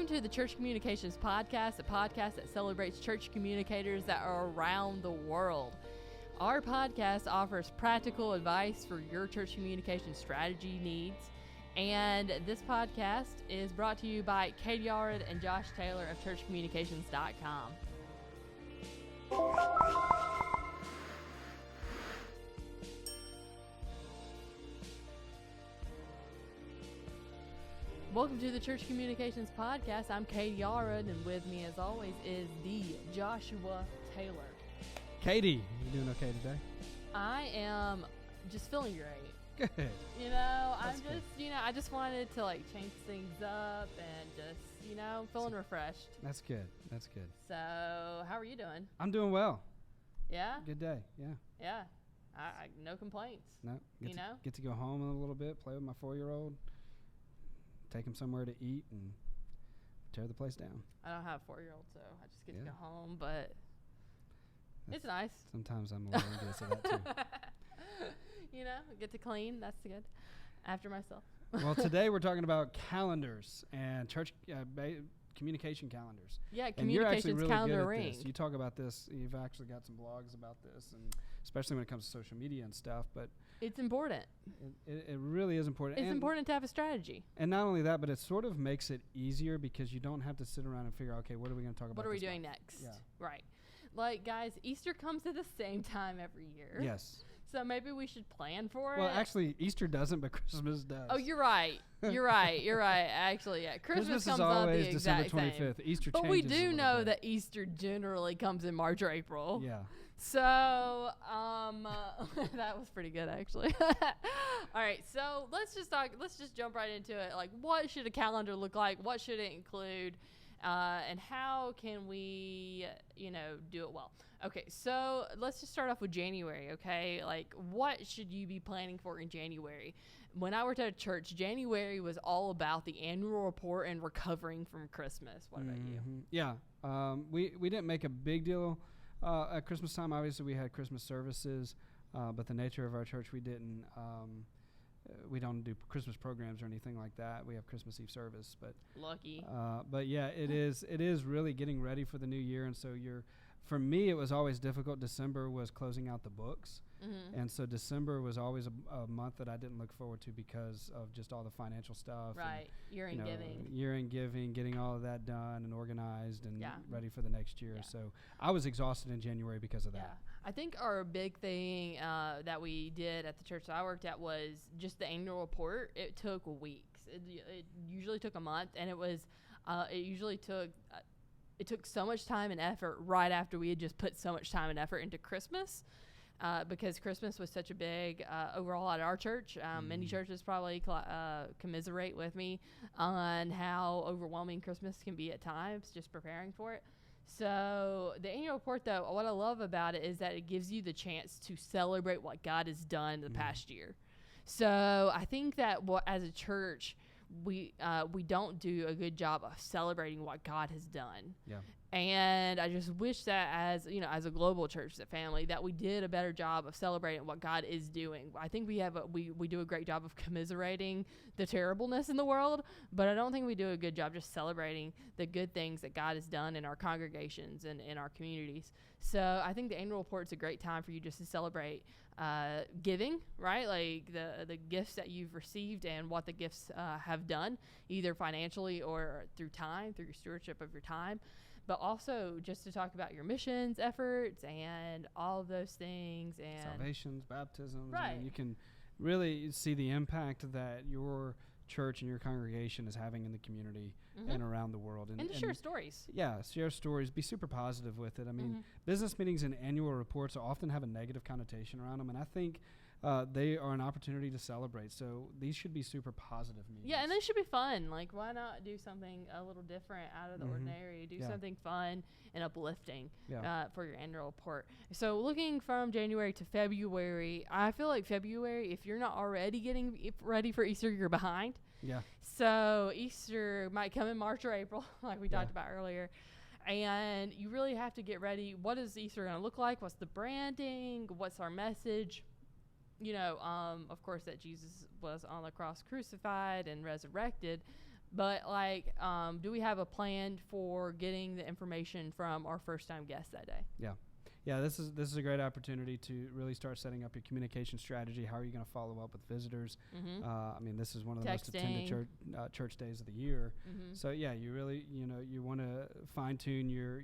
Welcome to the Church Communications Podcast, a podcast that celebrates church communicators that are around the world. Our podcast offers practical advice for your church communication strategy needs. And this podcast is brought to you by Katie Allred and Josh Taylor of churchcommunications.com. Welcome to the Church Communications Podcast. I'm Katie Allred, and with me, as always, is the Joshua Taylor. Katie, you doing okay today? I am just feeling great. Good. You know, I just wanted to change things up and just, feeling refreshed. That's good. That's good. So, how are you doing? I'm doing well. Yeah? Good day. Yeah. Yeah. I no complaints. No. Get to go home a little bit, play with my 4-year-old, take him somewhere to eat, and tear the place down. I don't have a 4-year-old, so I just get to go home, but it's nice. Sometimes I'm a little envious of that, too. Get to clean. That's good. After myself. Well, today we're talking about calendars and church communication calendars. Yeah, and you're actually really calendar good at ring. this. You talk about this. You've actually got some blogs about this, and especially when it comes to social media and stuff. But it's important. It really is important. It's important to have a strategy. And not only that, but it sort of makes it easier because you don't have to sit around and figure out, okay, what are we going to talk about? What are we doing next? Yeah. Right. Guys, Easter comes at the same time every year. Yes. So maybe we should plan for it. Well, actually, Easter doesn't, but Christmas does. Oh, you're right. You're right. Actually, yeah. Christmas comes is always on the December exact 25th. same. Easter but changes we do know bit. that Easter generally comes in March or April. Yeah. So, that was pretty good, actually. All right. So let's just jump right into it. What should a calendar look like? What should it include? And how can we, do it well? Okay, so let's just start off with January, okay? What should you be planning for in January? When I worked at a church, January was all about the annual report and recovering from Christmas. What about you? Yeah, we didn't make a big deal at Christmas time. Obviously, we had Christmas services, but the nature of our church, we didn't. We don't do Christmas programs or anything like that. We have Christmas Eve service, but lucky. But yeah, it is really getting ready for the new year, and so for me, it was always difficult. December was closing out the books, and so December was always a month that I didn't look forward to because of just all the financial stuff. Right, year-end giving, getting all of that done and organized and ready for the next year. Yeah. So I was exhausted in January because of that. I think our big thing that we did at the church that I worked at was just the annual report. It took weeks. It usually took a month, and it took so much time and effort right after we had just put so much time and effort into Christmas. Because Christmas was such a big overall at our church. Many churches probably commiserate with me on how overwhelming Christmas can be at times, just preparing for it. So the annual report, though, what I love about it is that it gives you the chance to celebrate what God has done the past year. So I think that as a church, we don't do a good job of celebrating what God has done. Yeah. And I just wish that as a global church, as a family, that we did a better job of celebrating what God is doing. I think we do a great job of commiserating the terribleness in the world, but I don't think we do a good job just celebrating the good things that God has done in our congregations and in our communities. So I think the annual report is a great time for you just to celebrate giving, right? The gifts that you've received and what the gifts have done, either financially or through your stewardship of your time. But also just to talk about your missions efforts and all of those things. And salvations, baptisms. Right. I mean, you can really see the impact that your church and your congregation is having in the community and around the world. And to share stories. Yeah, share stories. Be super positive with it. I mean, business meetings and annual reports often have a negative connotation around them, and I think they are an opportunity to celebrate. So these should be super positive meetings. Yeah, and they should be fun. Why not do something a little different out of the ordinary? Do something fun and uplifting for your annual report. So looking from January to February, I feel like February, if you're not already getting ready for Easter, you're behind. Yeah. So Easter might come in March or April, like we talked about earlier. And you really have to get ready. What is Easter going to look like? What's the branding? What's our message? Of course, that Jesus was on the cross crucified and resurrected. But like, do we have a plan for getting the information from our first time guests that day? Yeah, this is a great opportunity to really start setting up your communication strategy. How are you going to follow up with visitors? I mean, this is one of the most attended church days of the year. So yeah, you really, you want to fine tune your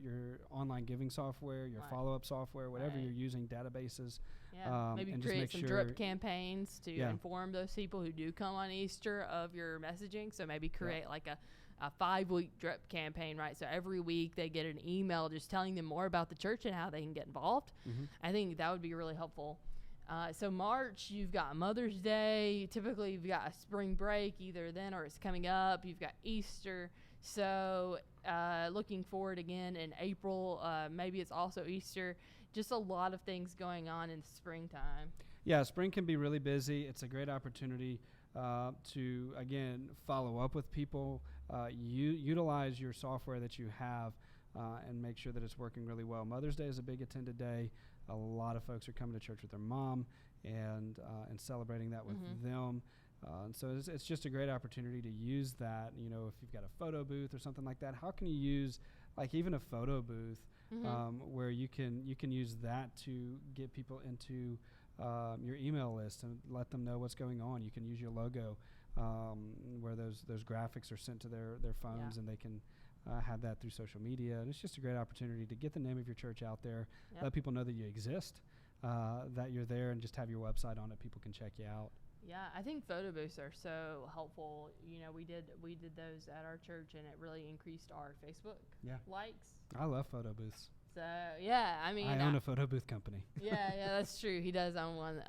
online giving software, your follow up software, whatever you're using, databases. Yeah, maybe create some drip campaigns to inform those people who do come on Easter of your messaging. So maybe create like a 5-week drip campaign, right? So every week they get an email just telling them more about the church and how they can get involved. I think that would be really helpful. So March, you've got Mother's Day. Typically, you've got a spring break either then or it's coming up. You've got Easter. So looking forward again in April, maybe it's also Easter. Just a lot of things going on in springtime. Yeah, spring can be really busy. It's a great opportunity to, again, follow up with people. Utilize your software that you have and make sure that it's working really well. Mother's Day is a big attended day. A lot of folks are coming to church with their mom and celebrating that with them. And so it's just a great opportunity to use that. If you've got a photo booth or something like that, how can you use like even a photo booth where you can use that to get people into your email list and let them know what's going on. You can use your logo where those graphics are sent to their phones and they can have that through social media. And it's just a great opportunity to get the name of your church out there, let people know that you exist, that you're there, and just have your website on it. People can check you out. Yeah, I think photo booths are so helpful. We did those at our church, and it really increased our Facebook likes. I love photo booths. So yeah, I mean, I own a photo booth company. yeah, that's true. He does own one.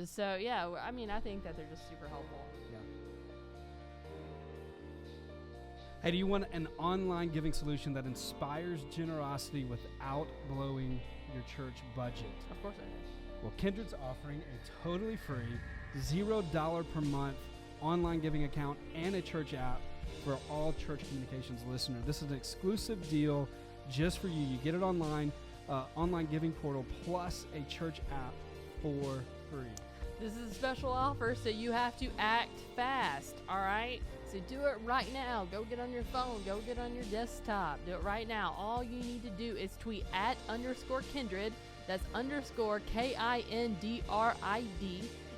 So yeah, I mean, I think that they're just super helpful. Yeah. Hey, do you want an online giving solution that inspires generosity without blowing your church budget? Of course I do. Well, Kindred's offering a totally free, $0 per month online giving account and a church app for all Church Communications listeners. This is an exclusive deal just for you. You get it online giving portal plus a church app for free. This is a special offer, so you have to act fast, all right? So do it right now. Go get on your phone. Go get on your desktop. Do it right now. All you need to do is tweet @_Kindred. That's _KINDRID.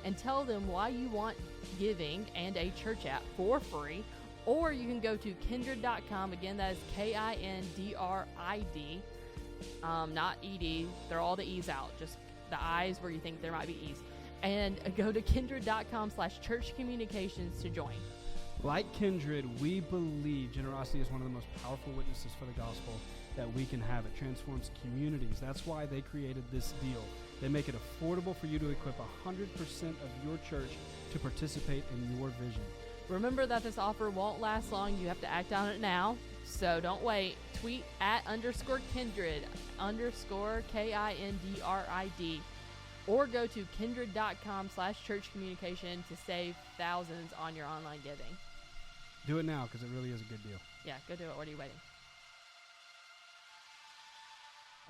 And tell them why you want giving and a church app for free. Or you can go to Kindred.com. Again, that is KINDRID. Not ED. They're all the E's out. Just the I's where you think there might be E's. And go to Kindred.com/churchcommunications to join. Like Kindred, we believe generosity is one of the most powerful witnesses for the gospel that we can have. It transforms communities. That's why they created this deal. They make it affordable for you to equip 100% of your church to participate in your vision. Remember that this offer won't last long. You have to act on it now. So don't wait. Tweet @_Kindred _KINDRID. Or go to Kindred.com/churchcommunication to save thousands on your online giving. Do it now because it really is a good deal. Yeah, go do it. What are you waiting?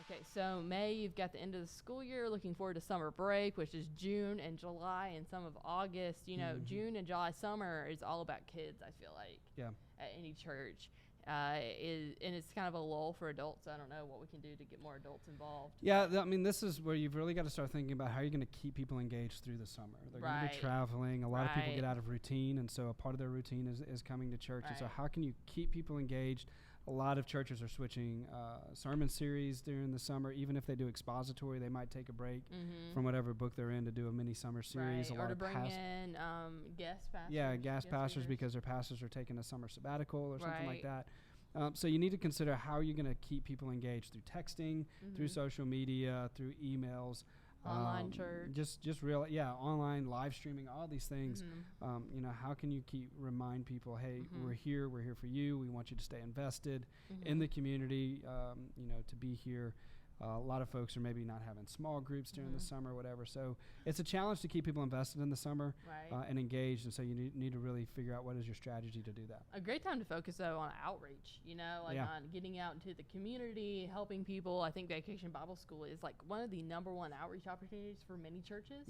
Okay, so May, you've got the end of the school year. Looking forward to summer break, which is June and July and some of August. June and July, summer is all about kids, I feel like. Yeah. At any church. And it's kind of a lull for adults. I don't know what we can do to get more adults involved. Yeah, I mean, this is where you've really got to start thinking about how you're going to keep people engaged through the summer. They're going to be traveling. A lot of people get out of routine, and so a part of their routine is coming to church. And so how can you keep people engaged? A lot of churches are switching sermon series during the summer. Even if they do expository, they might take a break from whatever book they're in to do a mini summer series. Or to bring in guest pastors. Yeah, guest pastors because their pastors are taking a summer sabbatical or something like that. So you need to consider how you're going to keep people engaged through texting, through social media, through emails. Online church. Just real, online, live streaming, all these things. How can you remind people, hey, we're here for you. We want you to stay invested in the community, to be here A lot of folks are maybe not having small groups during the summer or whatever. So it's a challenge to keep people invested in the summer and engaged. And so you need to really figure out what is your strategy to do that. A great time to focus, though, on outreach, on getting out into the community, helping people. I think Vacation Bible School is like one of the number one outreach opportunities for many churches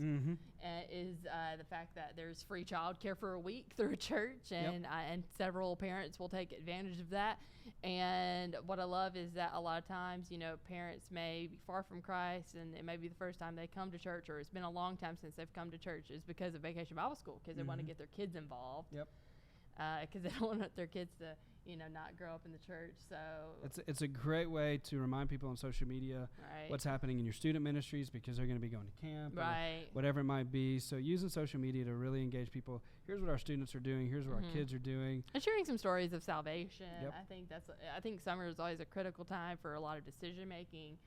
is the fact that there's free childcare for a week through a church, and several parents will take advantage of that. And what I love is that a lot of times, parents may be far from Christ, and it may be the first time they come to church, or it's been a long time since they've come to church, is because of Vacation Bible School, because they want to get their kids involved. Because they don't want their kids to, not grow up in the church. So it's a great way to remind people on social media what's happening in your student ministries, because they're going to be going to camp, or whatever it might be. So using social media to really engage people. Here's what our students are doing. Here's what our kids are doing. And sharing some stories of salvation. I think summer is always a critical time for a lot of decision making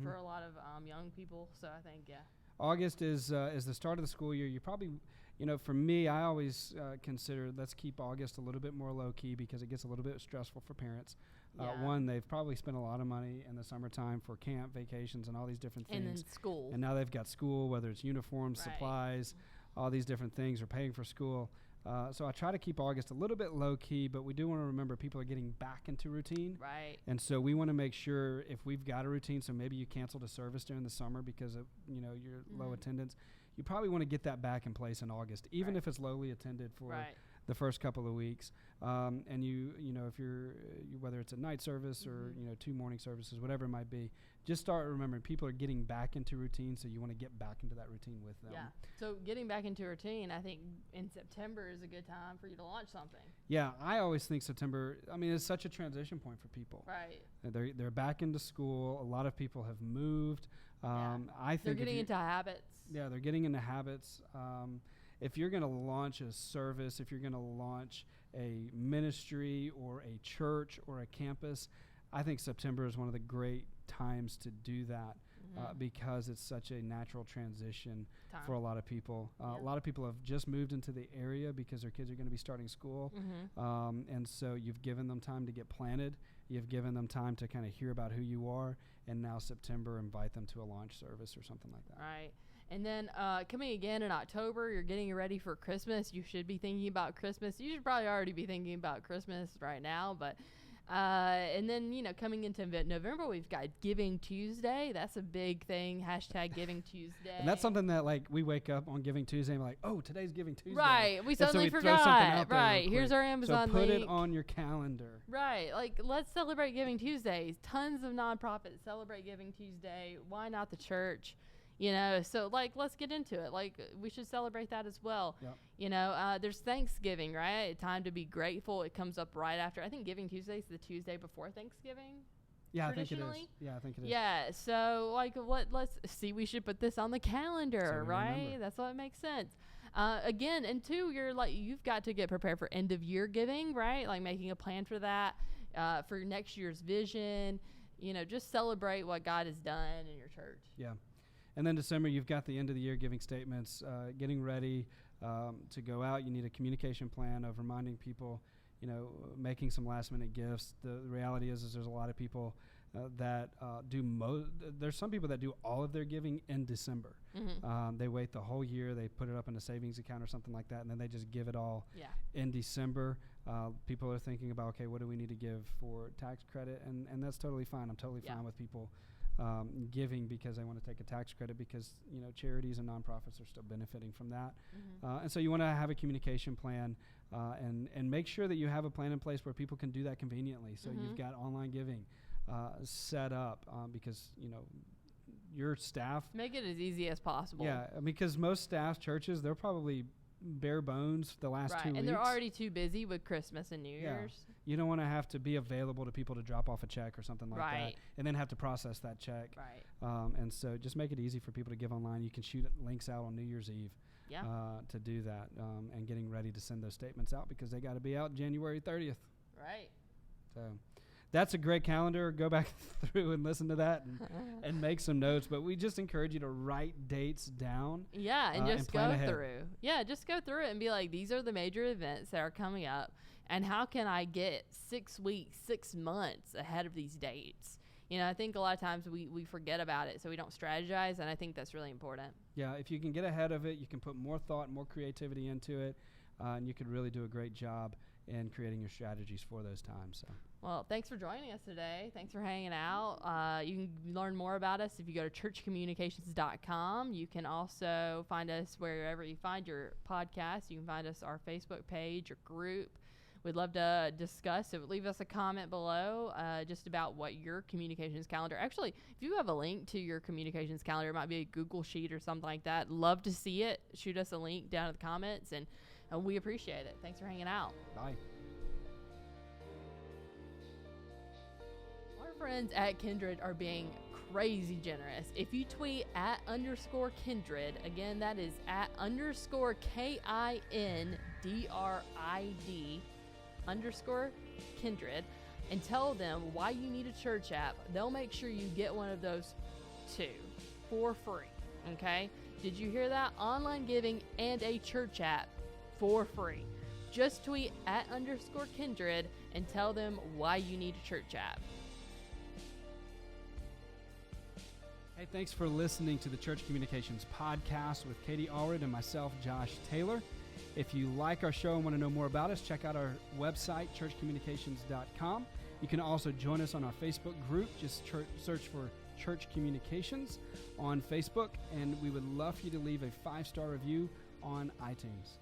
for a lot of young people. So I think August is the start of the school year. You probably, for me, I always consider let's keep August a little bit more low key, because it gets a little bit stressful for parents. One, they've probably spent a lot of money in the summertime for camp, vacations, and all these different things. And then school. And now they've got school, whether it's uniforms, supplies, all these different things, or paying for school. So I try to keep August a little bit low key, but we do want to remember people are getting back into routine. And so we want to make sure, if we've got a routine, so maybe you canceled a service during the summer because of, your low attendance, you probably want to get that back in place in August, even if it's lowly attended for the first couple of weeks. And if you're, whether it's a night service or, 2 morning services, whatever it might be, just start remembering people are getting back into routine. So you want to get back into that routine with them. So getting back into routine, I think in September is a good time for you to launch something. I always think September, it's such a transition point for people. They're back into school. A lot of people have moved. I think they're getting into habits. They're getting into habits. If you're going to launch a service, if you're going to launch a ministry or a church or a campus, I think September is one of the great times to do that because it's such a natural transition for a lot of people. A lot of people have just moved into the area because their kids are going to be starting school. And so you've given them time to get planted. You've given them time to kind of hear about who you are. And now September, invite them to a launch service or something like that. And then coming again in October, you're getting ready for Christmas. You should be thinking about Christmas. You should probably already be thinking about Christmas right now. But and then, coming into November, we've got Giving Tuesday. That's a big thing. # Giving Tuesday. And that's something that, we wake up on Giving Tuesday and we're like, oh, today's Giving Tuesday. We suddenly forgot. Here's our Amazon link. So put link. it on your calendar. Let's celebrate Giving Tuesdays. Tons of nonprofits celebrate Giving Tuesday. Why not the church? So let's get into it. We should celebrate that as well. There's Thanksgiving, right? Time to be grateful. It comes up right after. I think Giving Tuesday is the Tuesday before Thanksgiving. I think it is. Yeah. So let's see. We should put this on the calendar, right? Remember. That's what makes sense. Again, and 2, you've got to get prepared for end of year giving, right? Making a plan for that, for next year's vision. Just celebrate what God has done in your church. And then December, you've got the end of the year giving statements, getting ready to go out. You need a communication plan of reminding people, making some last minute gifts. The reality is there's a lot of people that there's some people that do all of their giving in December. They wait the whole year. They put it up in a savings account or something like that, and then they just give it all in December. People are thinking about, okay, what do we need to give for tax credit? And that's totally fine. I'm totally fine with people giving because they want to take a tax credit, because charities and nonprofits are still benefiting from that. And so you want to have a communication plan and make sure that you have a plan in place where people can do that conveniently. So you've got online giving set up because your staff, make it as easy as possible. Because most staff churches, they're probably bare bones the last 2 weeks. And they're already too busy with Christmas and New Year's. You don't want to have to be available to people to drop off a check or something like that, and then have to process that check. And so just make it easy for people to give online. You can shoot links out on New Year's Eve to do that, and getting ready to send those statements out because they got to be out January 30th. So that's a great calendar. Go back through and listen to that and make some notes. But we just encourage you to write dates down. And just go through. Just go through it and be like, these are the major events that are coming up. And how can I get 6 weeks, 6 months ahead of these dates? I think a lot of times we forget about it, so we don't strategize, and I think that's really important. Yeah, if you can get ahead of it, you can put more thought, more creativity into it, and you could really do a great job in creating your strategies for those times. So. Well, thanks for joining us today. Thanks for hanging out. You can learn more about us if you go to churchcommunications.com. You can also find us wherever you find your podcast. You can find us our Facebook page or group. We'd love to discuss. So leave us a comment below just about what your communications calendar. Actually, if you have a link to your communications calendar, it might be a Google Sheet or something like that. Love to see it. Shoot us a link down in the comments, and we appreciate it. Thanks for hanging out. Bye. Our friends at Kindred are being crazy generous. If you tweet @_Kindred, again, that is @KINDRID_Kindred, and tell them why you need a church app, they'll make sure you get one of those too for free. Okay? Did you hear that? Online giving and a church app for free. Just tweet @_Kindred and tell them why you need a church app. Hey, thanks for listening to the Church Communications Podcast with Katie Allred and myself, Josh Taylor. If you like our show and want to know more about us, check out our website, churchcommunications.com. You can also join us on our Facebook group. Just search for Church Communications on Facebook, and we would love for you to leave a 5-star review on iTunes.